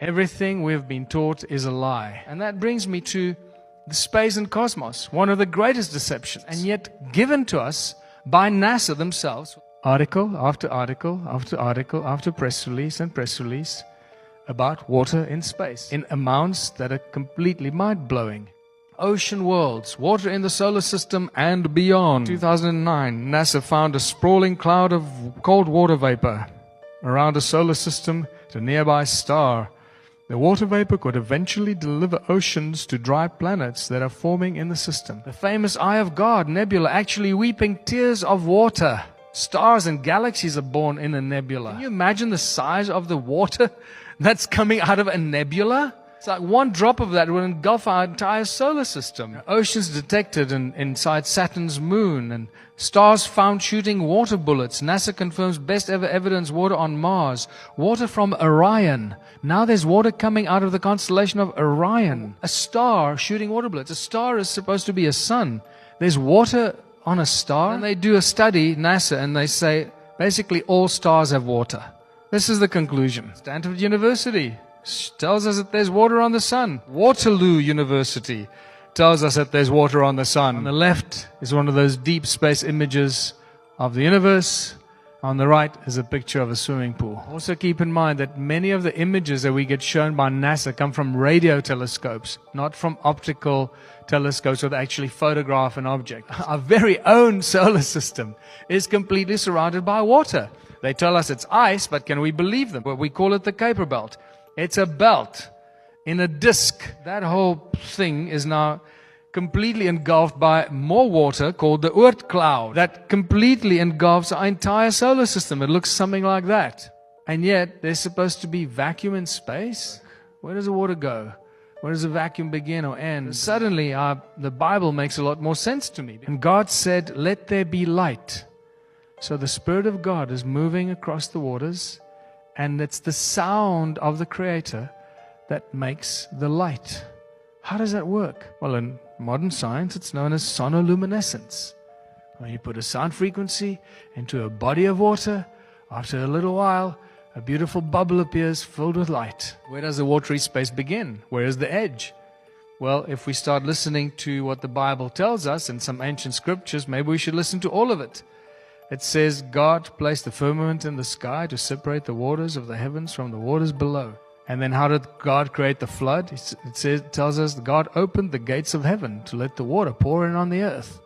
Everything we've been taught is a lie. And that brings me to the space and cosmos, one of the greatest deceptions, and yet given to us by NASA themselves. Article after article after article after press release and press release about water in space in amounts that are completely mind-blowing. Ocean worlds, water in the solar system and beyond. 2009, NASA found a sprawling cloud of cold water vapor around a solar system to a nearby star. The water vapor could eventually deliver oceans to dry planets that are forming in the system. The famous Eye of God nebula actually weeping tears of water. Stars and galaxies are born in a nebula. Can you imagine the size of the water that's coming out of a nebula? It's like one drop of that would engulf our entire solar system. Oceans detected inside Saturn's moon, and stars found shooting water bullets. NASA confirms best ever evidence water on Mars. Water from Orion. Now there's water coming out of the constellation of Orion. A star shooting water bullets. A star is supposed to be a sun. There's water on a star. And they do a study, NASA, and they say basically all stars have water. This is the conclusion. Stanford University tells us that there's water on the sun. Waterloo University tells us that there's water on the sun. On the left is one of those deep space images of the universe. On the right is a picture of a swimming pool. Also keep in mind that many of the images that we get shown by NASA come from radio telescopes, not from optical telescopes that actually photograph an object. Our very own solar system is completely surrounded by water. They tell us it's ice, but can we believe them? Well, we call it the Kuiper Belt. It's a belt in a disk. That whole thing is now completely engulfed by more water called the Oort cloud that completely engulfs our entire solar system. It looks something like that. And yet there's supposed to be vacuum in space. Where does the water go? Where does the vacuum begin or end? Suddenly the Bible makes a lot more sense to me. And God said, let there be light. So the Spirit of God is moving across the waters, and it's the sound of the Creator that makes the light. How does that work? Well, in modern science, it's known as sonoluminescence. When you put a sound frequency into a body of water, after a little while, a beautiful bubble appears filled with light. Where does the watery space begin? Where is the edge? Well, if we start listening to what the Bible tells us in some ancient scriptures, maybe we should listen to all of it. It says God placed the firmament in the sky to separate the waters of the heavens from the waters below. And then how did God create the flood? It tells us God opened the gates of heaven to let the water pour in on the earth.